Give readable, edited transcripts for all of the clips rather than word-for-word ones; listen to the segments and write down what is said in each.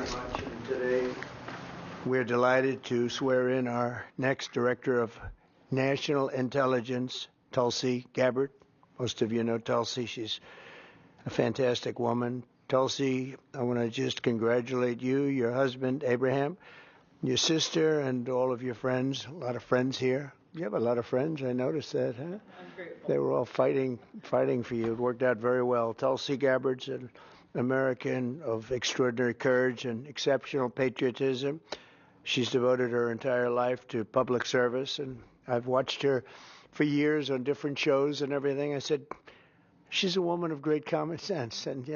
very much. And today we're delighted to swear in our next Director of National Intelligence, Tulsi Gabbard. Most of you know Tulsi. She's a fantastic woman. Tulsi, I want to just congratulate you, your husband, Abraham, your sister, and all of your friends. A lot of friends here. You have a lot of friends. I noticed that, huh? I'm grateful. They were all fighting for you. It worked out very well. Tulsi Gabbard's an American of extraordinary courage and exceptional patriotism. She's devoted her entire life to public service, and I've watched her for years on different shows and everything. I said, she's a woman of great common sense, and,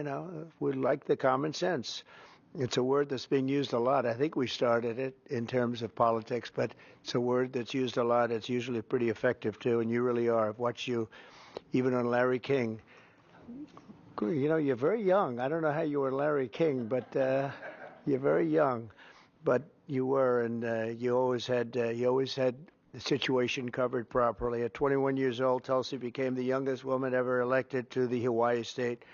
we like the common sense. It's a word that's being used a lot. I think we started it in terms of politics, but it's a word that's used a lot. It's usually pretty effective, too, and you really are. I've watched you even on Larry King. You're very young. I don't know how you were Larry King, but you're very young. But you were, and you always had the situation covered properly. At 21 years old, Tulsi became the youngest woman ever elected to the Hawaii State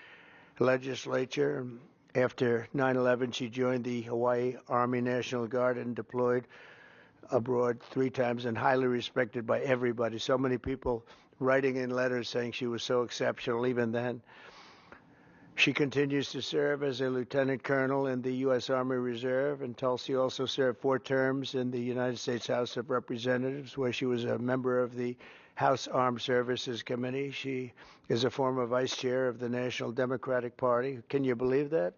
Legislature. After 9/11, she joined the Hawaii Army National Guard and deployed abroad 3 times, and highly respected by everybody. So many people writing in letters saying she was so exceptional even then. She continues to serve as a lieutenant colonel in the U.S. Army Reserve, and Tulsi also served 4 terms in the United States House of Representatives, where she was a member of the House Armed Services Committee. She is a former vice chair of the National Democratic Party. Can you believe that?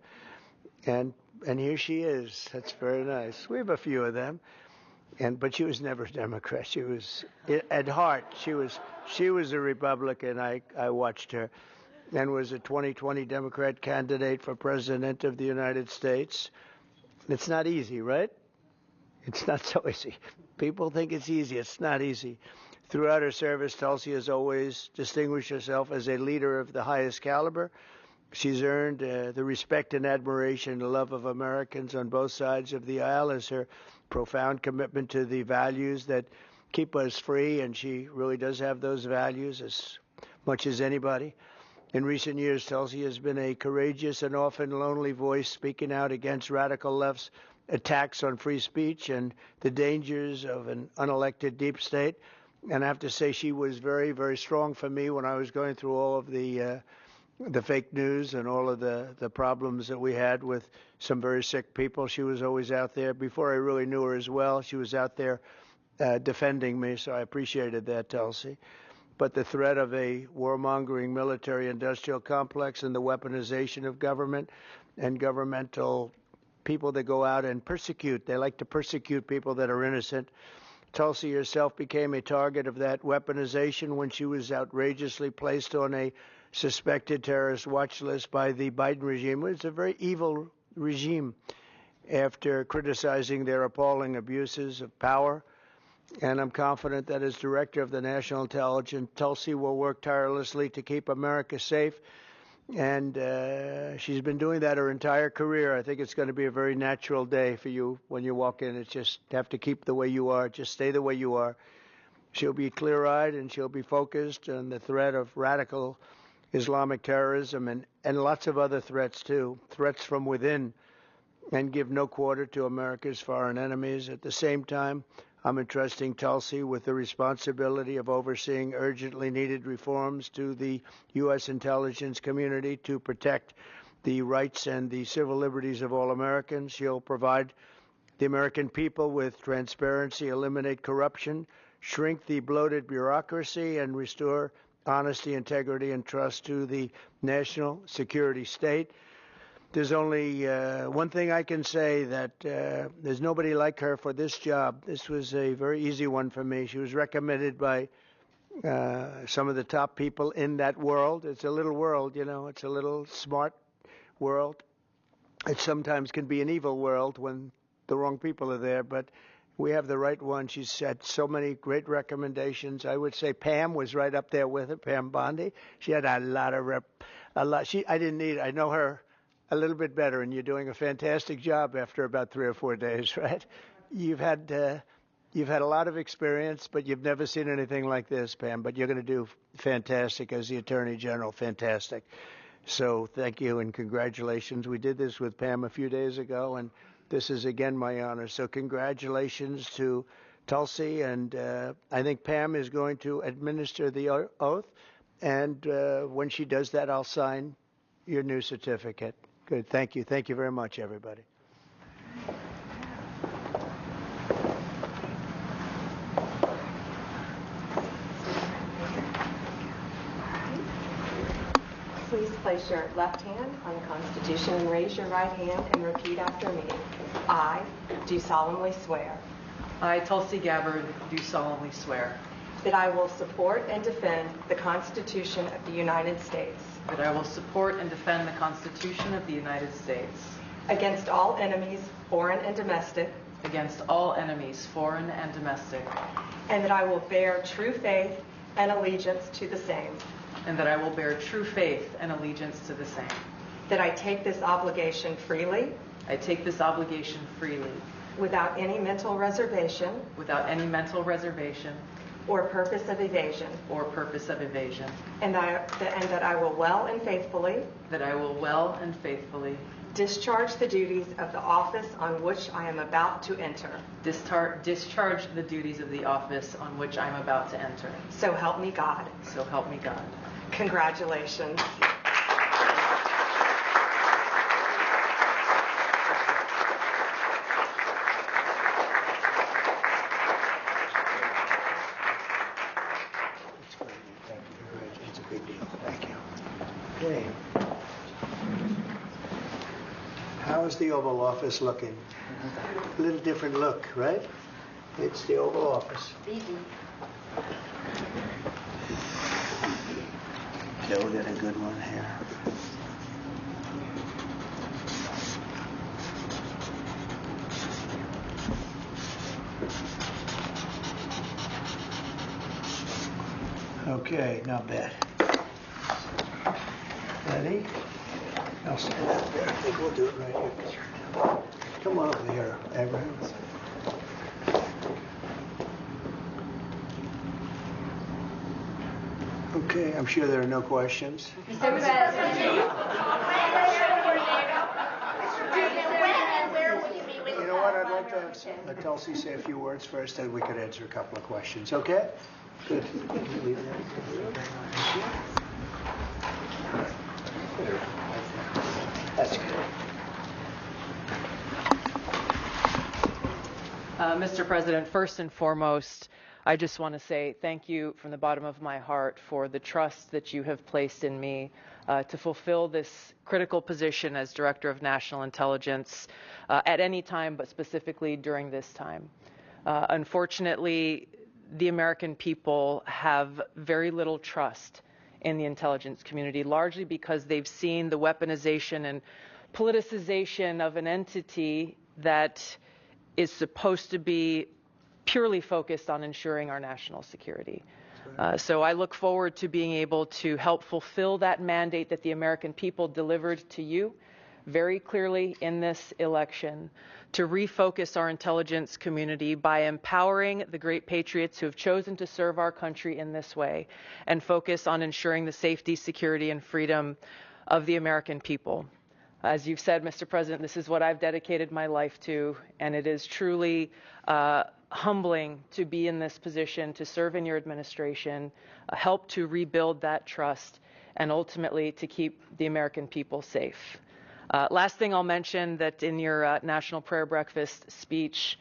And here she is. That's very nice. We have a few of them. But she was never a Democrat. She was, at heart, she was a Republican. I watched her. And was a 2020 Democrat candidate for President of the United States. It's not easy, right? It's not so easy. People think it's easy. It's not easy. Throughout her service, Tulsi has always distinguished herself as a leader of the highest caliber. She's earned the respect and admiration and love of Americans on both sides of the aisle as her profound commitment to the values that keep us free, and she really does have those values as much as anybody. In recent years, Tulsi has been a courageous and often lonely voice speaking out against radical left's attacks on free speech and the dangers of an unelected deep state. And I have to say she was very, very strong for me when I was going through all of the fake news and all of the problems that we had with some very sick people. She was always out there. Before I really knew her as well, she was out there defending me, so I appreciated that, Tulsi. But the threat of a warmongering military-industrial complex and the weaponization of government and governmental people that go out and persecute. They like to persecute people that are innocent. Tulsi herself became a target of that weaponization when she was outrageously placed on a suspected terrorist watch list by the Biden regime. It's a very evil regime after criticizing their appalling abuses of power. And I'm confident that as Director of the National Intelligence, Tulsi will work tirelessly to keep America safe. And she's been doing that her entire career. I think it's going to be a very natural day for you when you walk in. It's just have to keep the way you are. Just stay the way you are. She'll be clear-eyed and she'll be focused on the threat of radical Islamic terrorism and lots of other threats, too, threats from within, and give no quarter to America's foreign enemies. At the same time, I'm entrusting Tulsi with the responsibility of overseeing urgently needed reforms to the U.S. intelligence community to protect the rights and the civil liberties of all Americans. She'll provide the American people with transparency, eliminate corruption, shrink the bloated bureaucracy, and restore honesty, integrity, and trust to the national security state. There's only one thing I can say, that there's nobody like her for this job. This was a very easy one for me. She was recommended by some of the top people in that world. It's a little world, It's a little smart world. It sometimes can be an evil world when the wrong people are there, but we have the right one. She's had so many great recommendations. I would say Pam was right up there with her, Pam Bondi. She had a lot. I know her a little bit better, and you're doing a fantastic job after about 3 or 4 days, right? You've had a lot of experience, but you've never seen anything like this, Pam. But you're going to do fantastic as the Attorney General, fantastic. So thank you and congratulations. We did this with Pam a few days ago, and this is again my honor. So congratulations to Tulsi, and I think Pam is going to administer the oath, and when she does that, I'll sign your new certificate. Good. Thank you. Thank you very much, everybody. Please place your left hand on the Constitution and raise your right hand and repeat after me. I do solemnly swear I, Tulsi Gabbard, do solemnly swear that I will support and defend the Constitution of the United States that I will support and defend the Constitution of the United States against all enemies, foreign and domestic, against all enemies, foreign and domestic, and that I will bear true faith and allegiance to the same, and that I will bear true faith and allegiance to the same. that I take this obligation freely I take this obligation freely, without any mental reservation without any mental reservation or purpose of evasion, or purpose of evasion, and that I will well and faithfully that I will well and faithfully discharge the duties of the office on which I am about to enter. discharge the duties of the office on which I'm about to enter. So help me God. So help me God. Congratulations. It's a big deal. Thank you. Okay. How's the Oval Office looking? A little different look, right? It's the Oval Office. Okay, we'll get a good one here. Okay, not bad. Ready? I'll stand up there. I think we'll do it right here. Come on over here, Abraham. Okay, I'm sure there are no questions. Mr. President, where will you be with You know what? I'd like to have Tulsi say a few words first, and we could answer a couple of questions. Okay? Good. That's good. Mr. President, first and foremost, I just want to say thank you from the bottom of my heart for the trust that you have placed in me to fulfill this critical position as Director of National Intelligence at any time, but specifically during this time. Unfortunately, the American people have very little trust in the intelligence community, largely because they've seen the weaponization and politicization of an entity that is supposed to be purely focused on ensuring our national security. So I look forward to being able to help fulfill that mandate that the American people delivered to you very clearly in this election, to refocus our intelligence community by empowering the great patriots who have chosen to serve our country in this way, and focus on ensuring the safety, security, and freedom of the American people. As you've said, Mr. President, this is what I've dedicated my life to, and it is truly humbling to be in this position, to serve in your administration, help to rebuild that trust, and ultimately to keep the American people safe. Last thing I'll mention, that in your National Prayer Breakfast speech,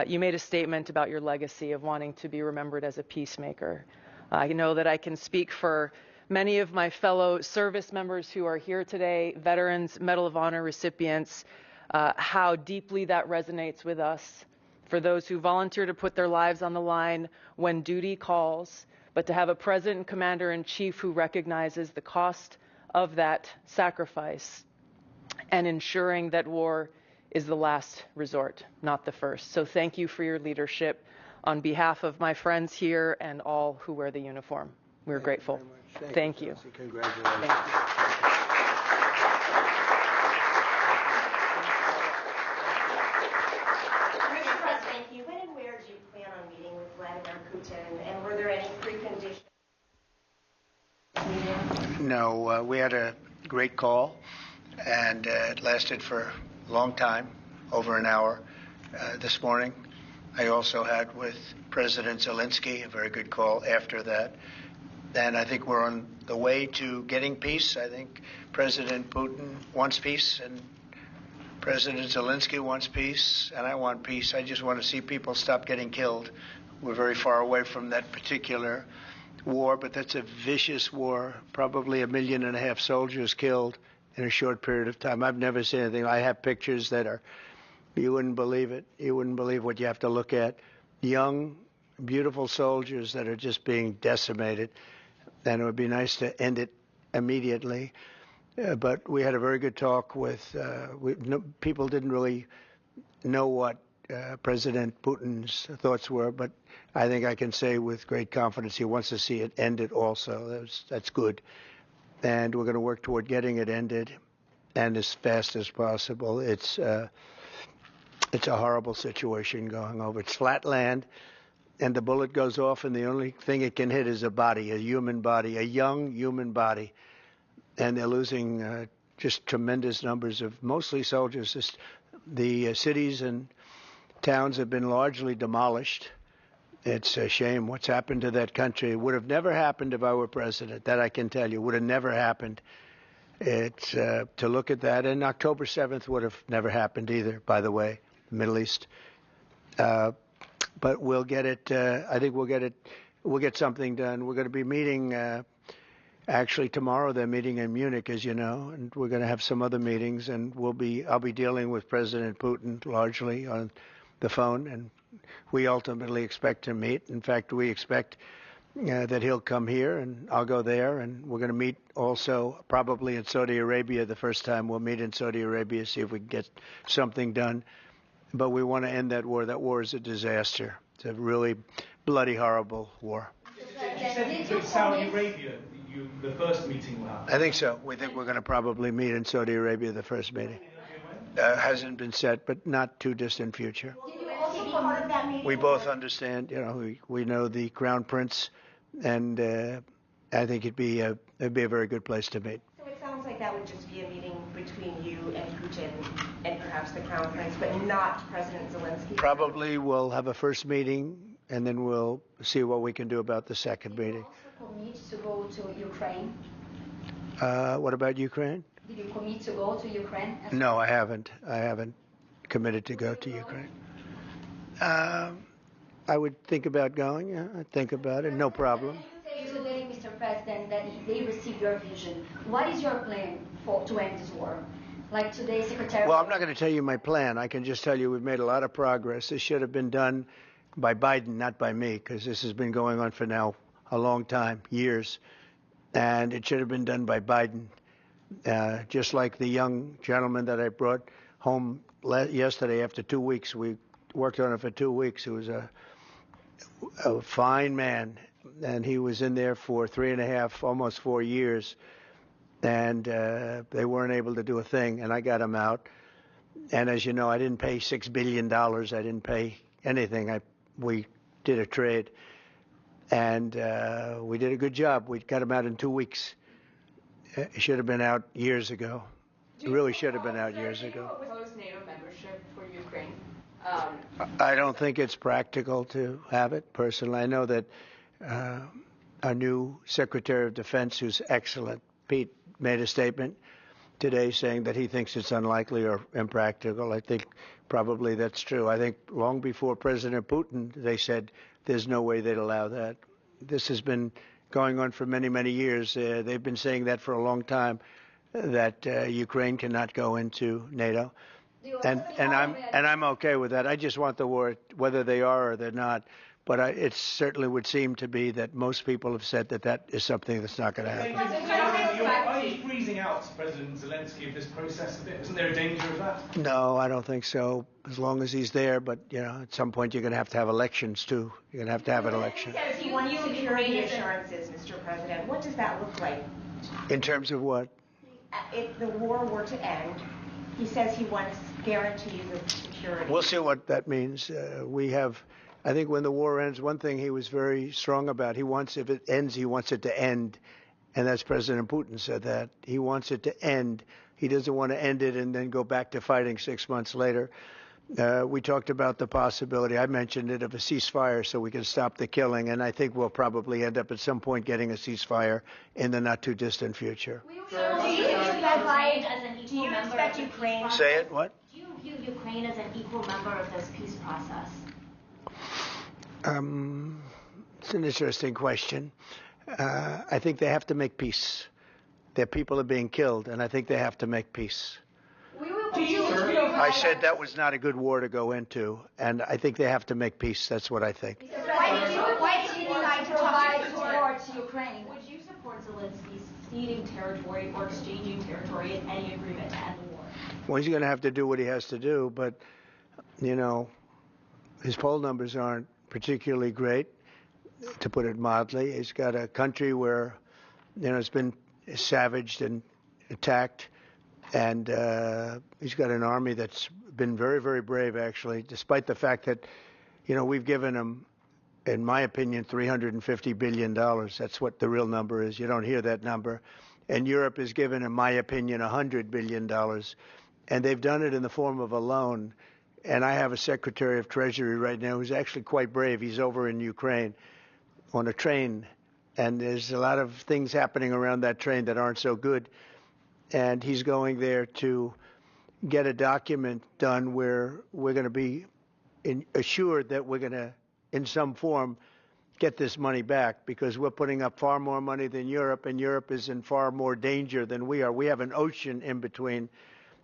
you made a statement about your legacy of wanting to be remembered as a peacemaker. I know that I can speak for many of my fellow service members who are here today, veterans, Medal of Honor recipients, how deeply that resonates with us. For those who volunteer to put their lives on the line when duty calls, but to have a President and Commander-in-Chief who recognizes the cost of that sacrifice and ensuring that war is the last resort, not the first. So thank you for your leadership on behalf of my friends here and all who wear the uniform. We're grateful. Thank you. Congratulations. Thank you. Mr. President, when and where do you plan on meeting with Vladimir Putin, and were there any preconditions? No, we had a great call, and it lasted for a long time, over an hour this morning. I also had with President Zelensky a very good call after that. And I think we're on the way to getting peace. I think President Putin wants peace, and President Zelensky wants peace, and I want peace. I just want to see people stop getting killed. We're very far away from that particular war, but that's a vicious war. Probably 1.5 million soldiers killed in a short period of time. I've never seen anything. I have pictures that are, you wouldn't believe it. You wouldn't believe what you have to look at. Young, beautiful soldiers that are just being decimated. And it would be nice to end it immediately. But we had a very good talk with, people didn't really know what President Putin's thoughts were, but I think I can say with great confidence he wants to see it ended also. That's good. And we're going to work toward getting it ended, and as fast as possible. It's a horrible situation going over. It's flat land, and the bullet goes off, and the only thing it can hit is a body, a human body, a young human body. And they're losing just tremendous numbers of mostly soldiers. The cities and towns have been largely demolished. It's a shame what's happened to that country. It would have never happened if I were president. That I can tell you. Would have never happened. It's to look at that. And October 7th would have never happened either, by the way, the Middle East. But we'll get it. I think we'll get it. We'll get something done. We're going to be meeting. Actually, tomorrow they're meeting in Munich, as you know, and we're going to have some other meetings, and I'll be dealing with President Putin largely on the phone, and we ultimately expect to meet. In fact, we expect that he'll come here, and I'll go there, and we're going to meet also probably in Saudi Arabia the first time. We'll meet in Saudi Arabia, see if we can get something done. But we want to end that war. That war is a disaster. It's a really bloody, horrible war. You said it's Saudi Arabia. The first meeting will happen. I think so. We think we're going to probably meet in Saudi Arabia the first meeting. Hasn't been set, but not too distant future. Will you also be part of that meeting? We both understand. We know the Crown Prince, and I think it'd be a very good place to meet. So it sounds like that would just be a meeting between you and Putin and perhaps the Crown Prince, but not President Zelensky? Probably we'll have a first meeting, and then we'll see what we can do about the second meeting. Commit to go to Ukraine? What about Ukraine? Did you commit to go to Ukraine? No, I haven't. I haven't committed to go to Ukraine. I would think about going. Yeah, I'd think about it. No problem. You say today, Mr. President, that they received your vision. What is your plan to end this war? Like today, Secretary. Well, I'm not going to tell you my plan. I can just tell you we've made a lot of progress. This should have been done by Biden, not by me, because this has been going on for now a long time, years, and it should have been done by Biden. Just like the young gentleman that I brought home yesterday after 2 weeks. We worked on it for 2 weeks. He was a fine man, and he was in there for 3.5, almost 4 years, and they weren't able to do a thing, and I got him out. And as you know, I didn't pay $6 billion. I didn't pay anything. We did a trade. And we did a good job. We got him out in 2 weeks. It should have been out years ago. It really should have been out years ago. Oppose NATO membership for Ukraine? I don't think it's practical to have it, personally. I know that our new Secretary of Defense, who's excellent, Pete, made a statement today saying that he thinks it's unlikely or impractical. I think probably that's true. I think long before President Putin, they said there's no way they'd allow that. This has been going on for many, many years. They've been saying that for a long time, that Ukraine cannot go into NATO. And I'm okay with that. I just want the war, whether they are or they're not. But it certainly would seem to be that most people have said that is something that's not going to happen. Are you freezing out President Zelensky of this process a bit? Isn't there a danger of that? No, I don't think so, as long as he's there. But, at some point you're going to have elections, too. You're going to have an election. He says he wants security assurances, Mr. President. What does that look like? In terms of what? If the war were to end, he says he wants guarantees of security. We'll see what that means. I think when the war ends, one thing he was very strong about, if it ends, he wants it to end. and that's President Putin said that. He wants it to end. He doesn't want to end it and then go back to fighting 6 months later. We talked about the possibility, I mentioned it, of a ceasefire so we can stop the killing, and I think we'll probably end up at some point getting a ceasefire in the not too distant future. Do you expect Ukraine? Say it, what? Do you view Ukraine as an equal member of this peace process? It's an interesting question. I think they have to make peace. Their people are being killed, and I think they have to make peace. I said that was not a good war to go into, and I think they have to make peace. That's what I think. Why did you decide to provide support to Ukraine? Would you support Zelensky ceding territory or exchanging territory in any agreement to end the war? Well, he's going to have to do what he has to do, but, his poll numbers aren't particularly great, to put it mildly. He's got a country where, it's been savaged and attacked, and he's got an army that's been very, very brave, actually, despite the fact that, we've given him, in my opinion, $350 billion. That's what the real number is. You don't hear that number. And Europe has given, in my opinion, $100 billion. And they've done it in the form of a loan. And I have a Secretary of Treasury right now who's actually quite brave. He's over in Ukraine on a train. And there's a lot of things happening around that train that aren't so good. And he's going there to get a document done where we're going to be assured that we're going to, in some form, get this money back, because we're putting up far more money than Europe, and Europe is in far more danger than we are. We have an ocean in between.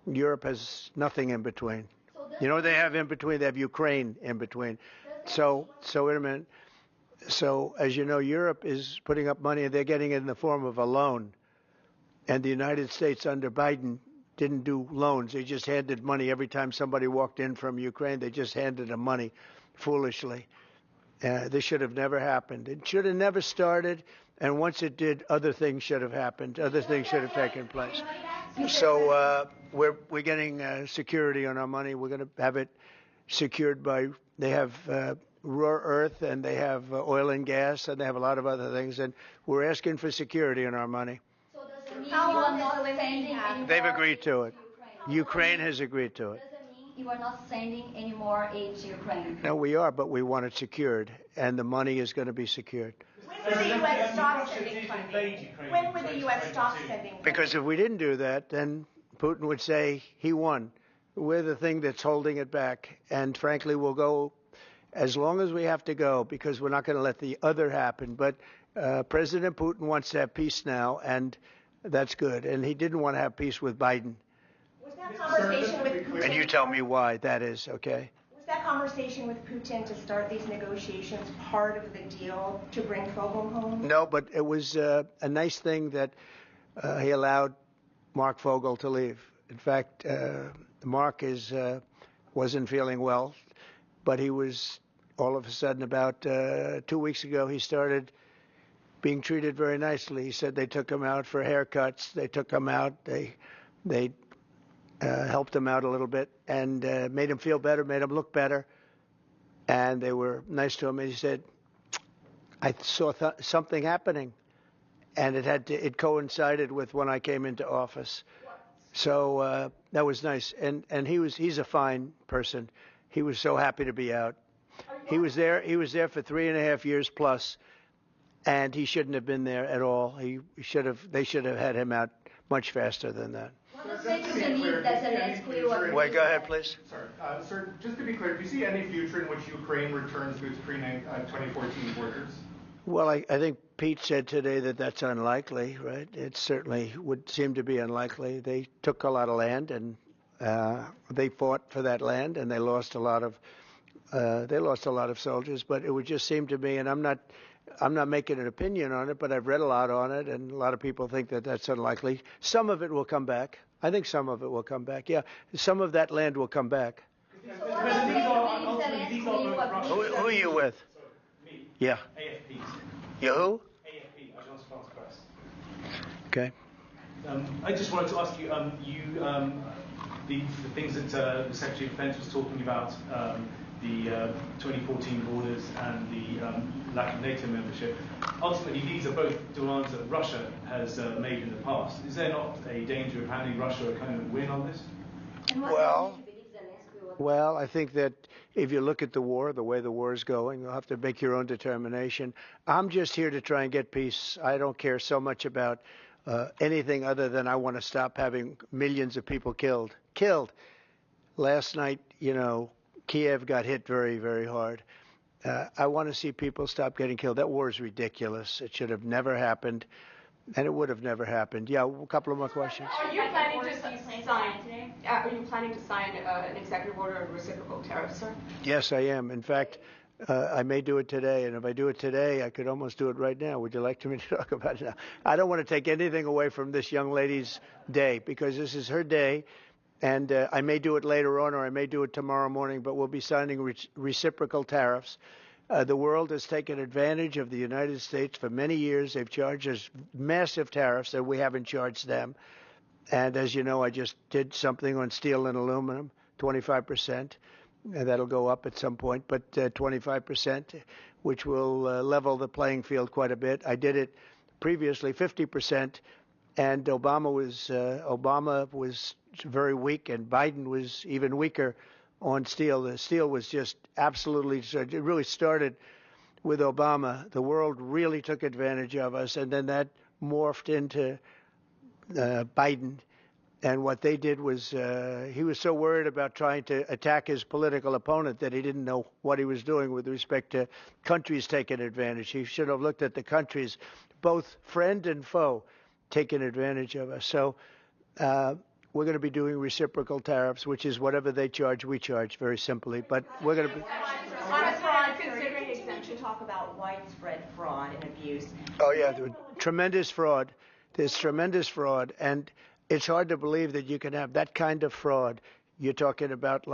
Europe has nothing in between. They have in between, they have Ukraine in between. So wait a minute. So, as you know, Europe is putting up money, and they're getting it in the form of a loan. And the United States under Biden didn't do loans. They just handed money every time somebody walked in from Ukraine. They just handed them money foolishly. This should have never happened. It should have never started. And once it did, other things should have happened. Other things should have taken place. So we're getting security on our money. We're going to have it secured by, they have rare earth, and they have oil and gas, and they have a lot of other things. And we're asking for security on our money. So does it mean you are not sending any more They've agreed to it. Ukraine? Ukraine has agreed to it. Does it mean you are not sending any more aid to Ukraine? No, we are, but we want it secured, and the money is going to be secured. When will the U.S. stop sending funding? When will the U.S. stop sending funding? Because if we didn't do that, then Putin would say he won. We're the thing that's holding it back. And frankly, we'll go as long as we have to go, because we're not going to let the other happen. But President Putin wants to have peace now, and that's good. And he didn't want to have peace with Biden. Was that conversation with Putin? And you tell me why that is, okay? Was that conversation with Putin to start these negotiations part of the deal to bring Fogel home? No, but it was a nice thing that he allowed Mark Fogel to leave. In fact, Mark wasn't feeling well, but he was all of a sudden about 2 weeks ago, he started being treated very nicely. He said they took him out for haircuts. They took him out. They helped him out a little bit and made him feel better, made him look better. And they were nice to him. And he said, I saw something happening. And it coincided with when I came into office. So that was nice. And he's a fine person. He was so happy to be out. He was there for 3.5 years plus, and he shouldn't have been there at all. They should have had him out much faster than that. Wait, go ahead, please. Sorry. Sir, just to be clear, do you see any future in which Ukraine returns to its pre-2014 borders? Well, I think Pete said today that that's unlikely, right? It certainly would seem to be unlikely. They took a lot of land, and they fought for that land, and they lost a lot of soldiers. But it would just seem to me, and I'm not making an opinion on it, but I've read a lot on it, and a lot of people think that that's unlikely. Some of it will come back. I think some of it will come back. Yeah, some of that land will come back. Who are you with? Me. Yeah. AFP. You who? AFP, Agence France Presse. Okay. I just wanted to ask you, the things that the Secretary of Defense was talking about, the 2014 borders and the lack of NATO membership. Ultimately, these are both demands that Russia has made in the past. Is there not a danger of handing Russia a kind of win on this? Well, I think that if you look at the war, the way the war is going, you'll have to make your own determination. I'm just here to try and get peace. I don't care so much about anything other than I want to stop having millions of people killed. Last night, Kiev got hit very, very hard. I want to see people stop getting killed. That war is ridiculous. It should have never happened, and it would have never happened. Yeah, a couple of more questions. Are you planning to sign an executive order of reciprocal tariffs, sir? Yes, I am. In fact, I may do it today, and if I do it today, I could almost do it right now. Would you like me to talk about it now? I don't want to take anything away from this young lady's day, because this is her day, and I may do it later on, or I may do it tomorrow morning, but we'll be signing reciprocal tariffs. The world has taken advantage of the United States for many years. They've charged us massive tariffs that we haven't charged them. And as you know, I just did something on steel and aluminum, 25%. And that'll go up at some point, but 25%, which will level the playing field quite a bit. I did it previously 50%, and Obama was very weak, and Biden was even weaker on steel. The steel was just absolutely, it really started with Obama. The world really took advantage of us, and then that morphed into Biden. And what they did was he was so worried about trying to attack his political opponent that he didn't know what he was doing with respect to countries taking advantage. He should have looked at the countries, both friend and foe, taking advantage of us. So we're going to be doing reciprocal tariffs, which is whatever they charge, we charge, very simply. But we're going to be... Considering exemption, talk about widespread fraud and abuse. Oh, yeah, tremendous fraud. There's tremendous fraud. And it's hard to believe that you can have that kind of fraud. You're talking about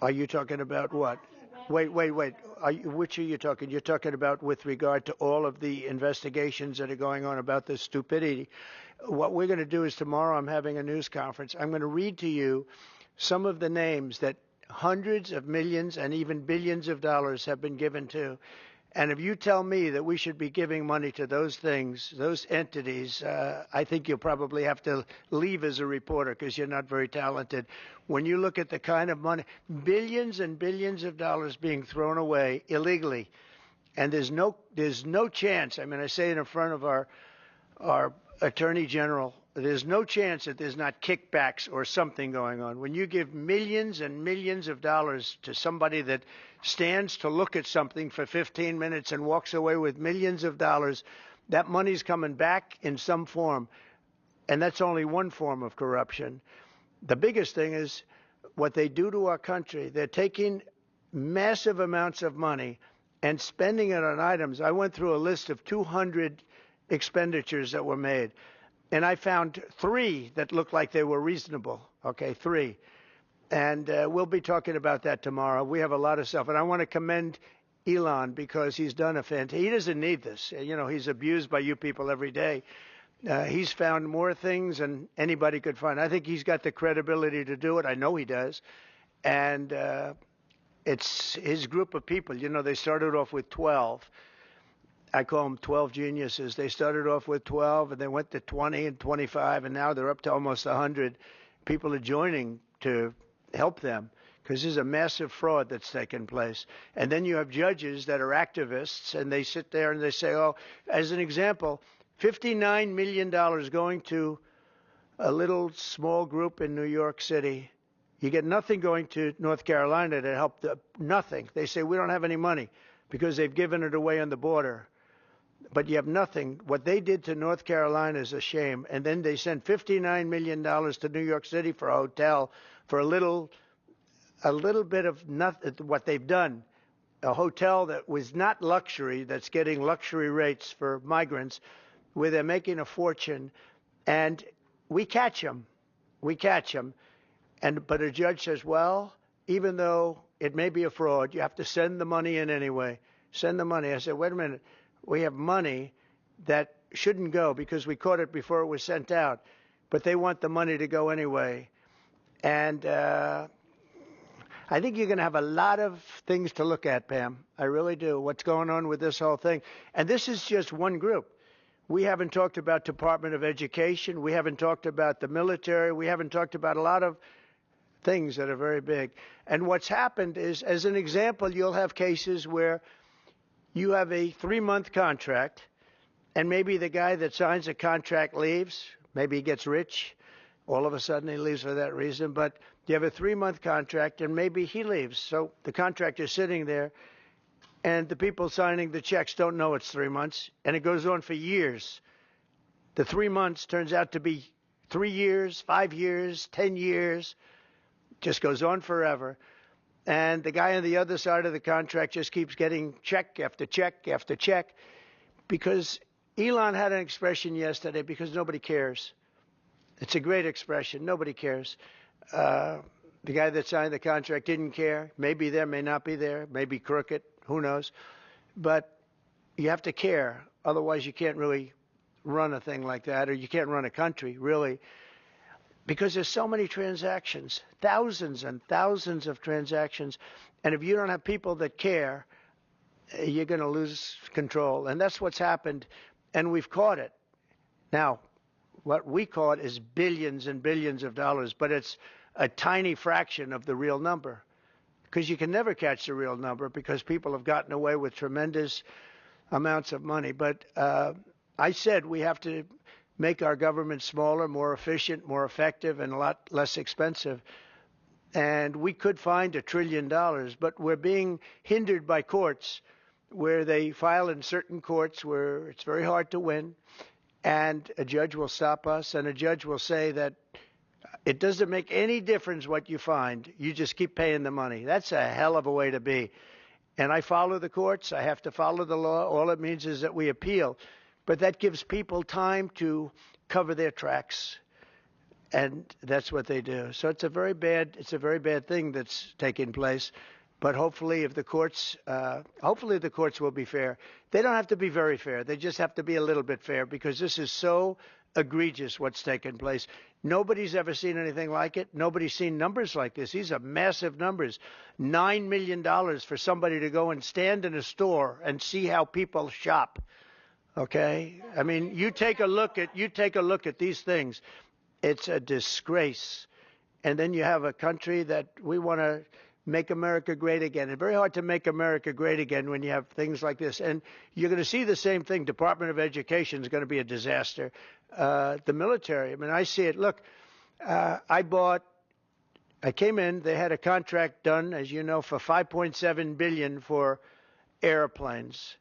are you talking about what? Wait. Which are you talking? You're talking about with regard to all of the investigations that are going on about this stupidity. What we're going to do is tomorrow I'm having a news conference. I'm going to read to you some of the names that hundreds of millions and even billions of dollars have been given to. And if you tell me that we should be giving money to those things, those entities, I think you'll probably have to leave as a reporter because you're not very talented. When you look at the kind of money, billions and billions of dollars being thrown away illegally, and there's no chance. I mean, I say it in front of our Attorney General, there's no chance that there's not kickbacks or something going on. When you give millions and millions of dollars to somebody that stands to look at something for 15 minutes and walks away with millions of dollars, that money's coming back in some form. And that's only one form of corruption. The biggest thing is what they do to our country. They're taking massive amounts of money and spending it on items. I went through a list of 200 expenditures that were made, and I found 3 that looked like they were reasonable. Okay, 3. And we'll be talking about that tomorrow. We have a lot of stuff. And I want to commend Elon because he's done a fantastic. He doesn't need this. You know, he's abused by you people every day. He's found more things than anybody could find. I think he's got the credibility to do it. I know he does. And it's his group of people. You know, they started off with 12. I call them 12 geniuses. They started off with 12, and they went to 20 and 25, and now they're up to almost 100. People are joining to help them because there's a massive fraud that's taken place. And then you have judges that are activists, and they sit there and they say, oh, as an example, $59 million going to a little small group in New York City. You get nothing going to North Carolina to help nothing. They say, we don't have any money because they've given it away on the border. But you have nothing. What they did to North Carolina is a shame. And then they sent $59 million to New York City for a hotel for a little bit of nothing. What they've done, a hotel that was not luxury, that's getting luxury rates for migrants, where they're making a fortune, and we catch them. But a judge says, well, even though it may be a fraud, you have to send the money in anyway. Send the money. I said, wait a minute. We have money that shouldn't go because we caught it before it was sent out, but they want the money to go anyway. And I think you're going to have a lot of things to look at, Pam. I really do. What's going on with this whole thing? And this is just one group. We haven't talked about Department of Education. We haven't talked about the military. We haven't talked about a lot of things that are very big. And what's happened is, as an example, you'll have cases where you have a 3-month contract, and maybe the guy that signs the contract leaves. Maybe he gets rich. All of a sudden he leaves for that reason. But you have a 3-month contract, and maybe he leaves. So the contract is sitting there, and the people signing the checks don't know it's 3 months, and it goes on for years. The 3 months turns out to be 3 years, 5 years, 10 years, just goes on forever. And the guy on the other side of the contract just keeps getting check after check after check, because Elon had an expression yesterday, because nobody cares. It's a great expression. Nobody cares. The guy that signed the contract didn't care. Maybe there, may not be there, maybe crooked. Who knows? But you have to care. Otherwise, you can't really run a thing like that, or you can't run a country, really, because there's so many transactions, thousands and thousands of transactions. And if you don't have people that care, you're going to lose control. And that's what's happened. And we've caught it. Now, what we caught is billions and billions of dollars, but it's a tiny fraction of the real number. Because you can never catch the real number, because people have gotten away with tremendous amounts of money. But I said we have to make our government smaller, more efficient, more effective, and a lot less expensive. And we could find $1 trillion, but we're being hindered by courts where they file in certain courts where it's very hard to win. And a judge will stop us, and a judge will say that it doesn't make any difference what you find. You just keep paying the money. That's a hell of a way to be. And I follow the courts. I have to follow the law. All it means is that we appeal. But that gives people time to cover their tracks. And that's what they do. So it's a very bad thing that's taking place. But hopefully the courts will be fair. They don't have to be very fair. They just have to be a little bit fair, because this is so egregious what's taken place. Nobody's ever seen anything like it. Nobody's seen numbers like this. These are massive numbers. $9 million for somebody to go and stand in a store and see how people shop. Okay? I mean, you take a look at these things. It's a disgrace. And then you have a country that we want to make America great again. It's very hard to make America great again when you have things like this. And you're going to see the same thing. Department of Education is going to be a disaster. The military, I mean, I see it. Look, I came in, they had a contract done, as you know, for $5.7 billion for airplanes.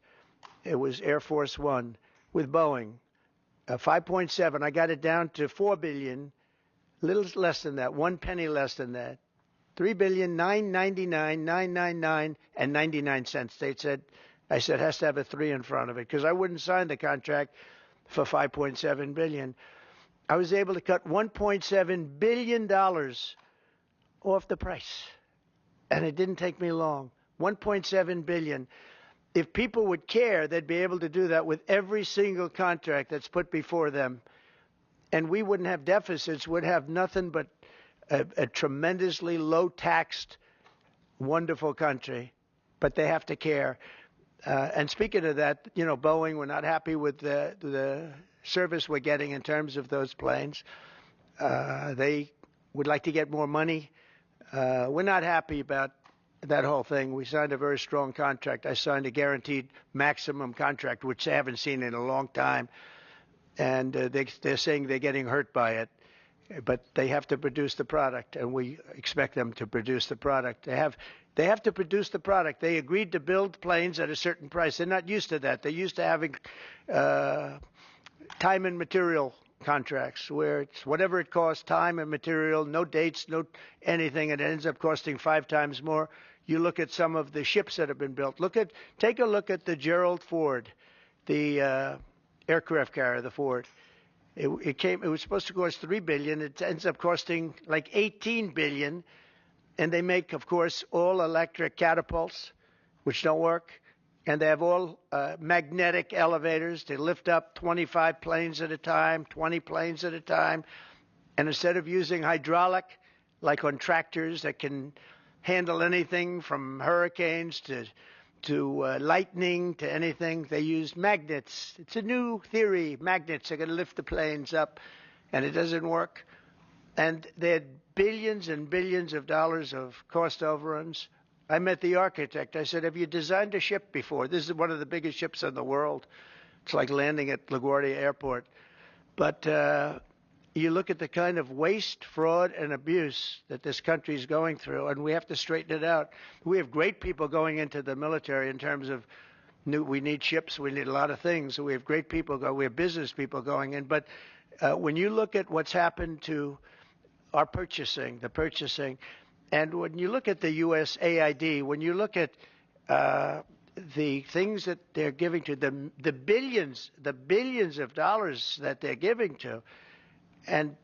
It was Air Force One with Boeing. 5.7. I got it down to $4 billion, little less than that, 1 penny less than that. $3,999,999 and 99 cents. I said, has to have a 3 in front of it, because I wouldn't sign the contract for $5.7 billion. I was able to cut $1.7 billion off the price, and it didn't take me long. $1.7 billion. If people would care, they'd be able to do that with every single contract that's put before them, and we wouldn't have deficits. We'd have nothing but a tremendously low-taxed, wonderful country. But they have to care. And speaking of that, you know, Boeing, we're not happy with the service we're getting in terms of those planes. They would like to get more money. We're not happy about that whole thing. We signed a very strong contract. I signed a guaranteed maximum contract, which they haven't seen in a long time. And they're saying they're getting hurt by it. But they have to produce the product, and we expect them to produce the product. They have to produce the product. They agreed to build planes at a certain price. They're not used to that. They're used to having time and material contracts, where it's whatever it costs, time and material, no dates, no anything, and it ends up costing 5 times more. You look at some of the ships that have been built. Take a look at the Gerald Ford, the aircraft carrier, the Ford. It was supposed to cost $3 billion. It ends up costing like $18 billion. And they make, of course, all electric catapults, which don't work. And they have all magnetic elevators to lift up 25 planes at a time, 20 planes at a time. And instead of using hydraulic, like on tractors that can handle anything from hurricanes to lightning to anything. They use magnets. It's a new theory. Magnets are going to lift the planes up, and it doesn't work. And they had billions and billions of dollars of cost overruns. I met the architect. I said, have you designed a ship before? This is one of the biggest ships in the world. It's like landing at LaGuardia Airport. But you look at the kind of waste, fraud, and abuse that this country is going through, and we have to straighten it out. We have great people going into the military in terms of we need ships, we need a lot of things. We have great people we have business people going in. But when you look at what's happened to our purchasing, and when you look at the USAID, when you look at the things that they're giving to them, the billions of dollars that they're giving to, and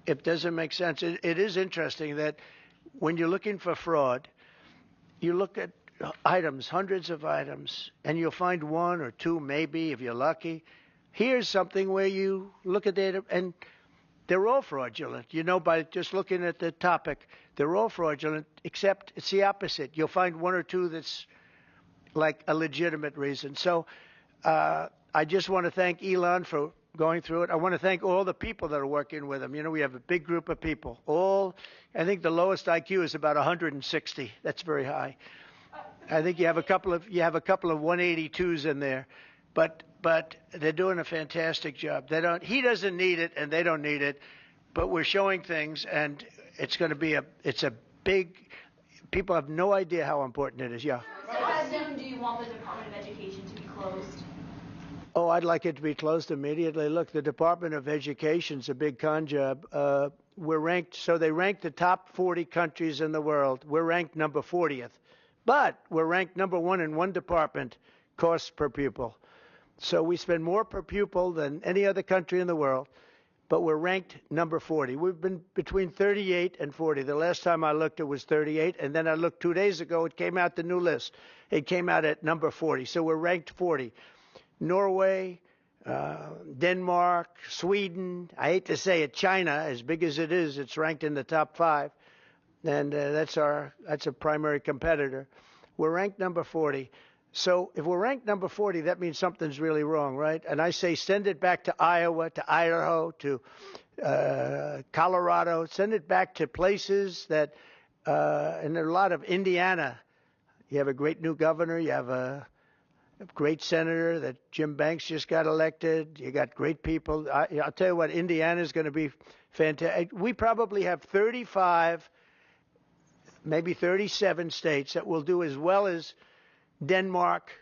it doesn't make sense. It is interesting that when you're looking for fraud, you look at items, hundreds of items, and you'll find one or two, maybe, if you're lucky. Here's something where you look at data, and they're all fraudulent. You know, by just looking at the topic, they're all fraudulent, except it's the opposite. You'll find one or two that's like a legitimate reason. So I just want to thank Elon for going through it. I want to thank all the people that are working with him. You know, we have a big group of people. I think the lowest IQ is about 160. That's very high. I think you have a couple of 182s in there, but they're doing a fantastic job. He doesn't need it, and they don't need it, but we're showing things, and it's going to be it's a big. People have no idea how important it is. Yeah. So how soon do you want the Department of Education to be closed? Oh, I'd like it to be closed immediately. Look, the Department of Education's a big con job. We're ranked, so they ranked the top 40 countries in the world. We're ranked number 40th, but we're ranked number 1 in one department, costs per pupil. So we spend more per pupil than any other country in the world, but we're ranked number 40. We've been between 38 and 40. The last time I looked, it was 38, and then I looked 2 days ago. It came out the new list. It came out at number 40. So we're ranked 40. Norway, Denmark, Sweden. I hate to say it, China, as big as it is, it's ranked in the top 5, and that's a primary competitor. We're ranked number 40. So if we're ranked number 40, that means something's really wrong, right? And I say send it back to Iowa, to Idaho, to Colorado. Send it back to places that, and there are a lot of Indiana. You have a great new governor. You have a great senator that Jim Banks just got elected. You got great people. I'll tell you what, Indiana is going to be fantastic. We probably have 35, maybe 37 states that will do as well as Denmark,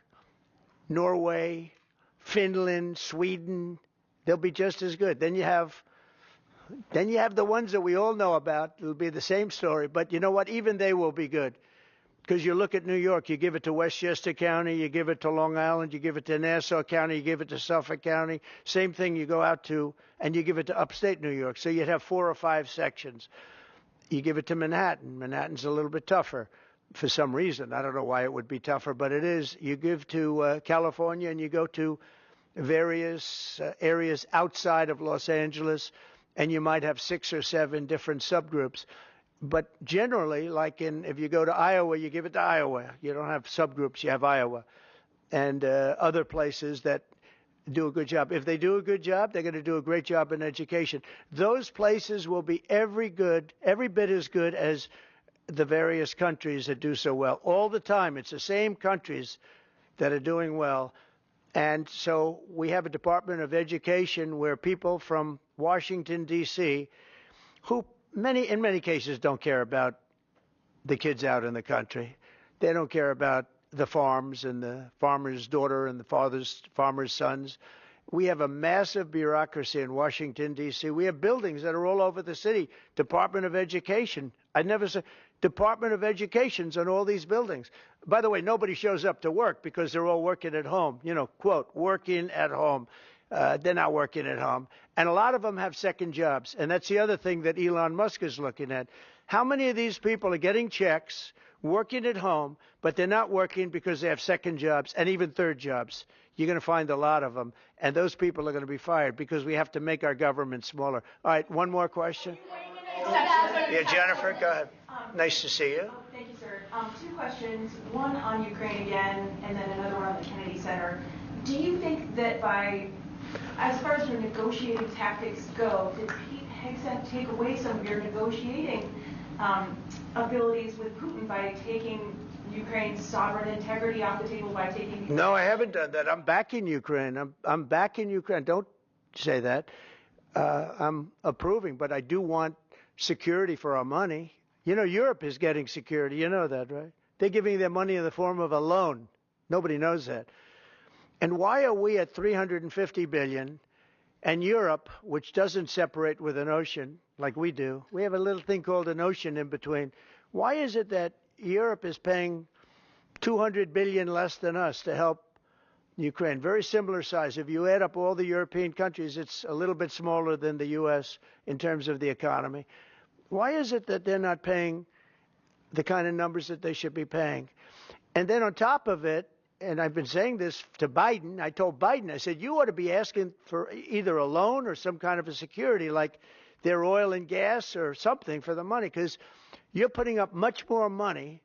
Norway, Finland, Sweden. They'll be just as good. Then you have the ones that we all know about. It'll be the same story. But you know what? Even they will be good. Because you look at New York, you give it to Westchester County, you give it to Long Island, you give it to Nassau County, you give it to Suffolk County. Same thing you go out to, and you give it to upstate New York. So you'd have 4 or 5 sections. You give it to Manhattan. Manhattan's a little bit tougher for some reason. I don't know why it would be tougher, but it is. You give to California, and you go to various areas outside of Los Angeles, and you might have 6 or 7 different subgroups. But generally, like if you go to Iowa, you give it to Iowa. You don't have subgroups, you have Iowa. And other places that do a good job. If they do a good job, they're going to do a great job in education. Those places will be every bit as good as the various countries that do so well. All the time, it's the same countries that are doing well. And so we have a Department of Education where people from Washington, D.C., who in many cases don't care about the kids out in the country. They don't care about the farms and the farmer's daughter and the farmer's sons. We have a massive bureaucracy in Washington, D.C. We have buildings that are all over the city. Department of Education. I never said Department of Education's on all these buildings. By the way, nobody shows up to work because they're all working at home. You know, quote, working at home. They're not working at home. And a lot of them have second jobs. And that's the other thing that Elon Musk is looking at. How many of these people are getting checks, working at home, but they're not working because they have second jobs and even third jobs? You're going to find a lot of them. And those people are going to be fired because we have to make our government smaller. All right, one more question. Yeah, Jennifer, go ahead. Nice to see you. Thank you, sir. Two questions, one on Ukraine again, and then another one on the Kennedy Center. Do you think that as far as your negotiating tactics go, did Pete Hegseth take away some of your negotiating abilities with Putin by taking Ukraine's sovereign integrity off the table, by taking... No, I haven't done that. I'm backing Ukraine. I'm backing Ukraine. Don't say that. I'm approving, but I do want security for our money. You know, Europe is getting security. You know that, right? They're giving their money in the form of a loan. Nobody knows that. And why are we at 350 billion and Europe, which doesn't separate with an ocean like we do, we have a little thing called an ocean in between. Why is it that Europe is paying 200 billion less than us to help Ukraine? Very similar size. If you add up all the European countries, it's a little bit smaller than the U.S. in terms of the economy. Why is it that they're not paying the kind of numbers that they should be paying? And then on top of it, and I've been saying this to Biden, I told Biden, I said, you ought to be asking for either a loan or some kind of a security, like their oil and gas or something for the money, because you're putting up much more money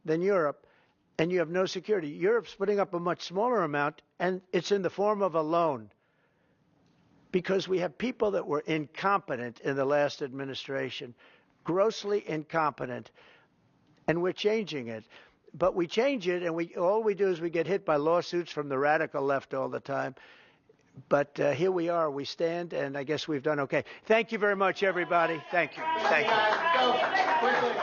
than Europe, and you have no security. Europe's putting up a much smaller amount, and it's in the form of a loan, because we have people that were incompetent in the last administration, grossly incompetent, and we're changing it. But we change it, and all we do is we get hit by lawsuits from the radical left all the time. But here we are. We stand, and I guess we've done okay. Thank you very much, everybody. Thank you. Thank you.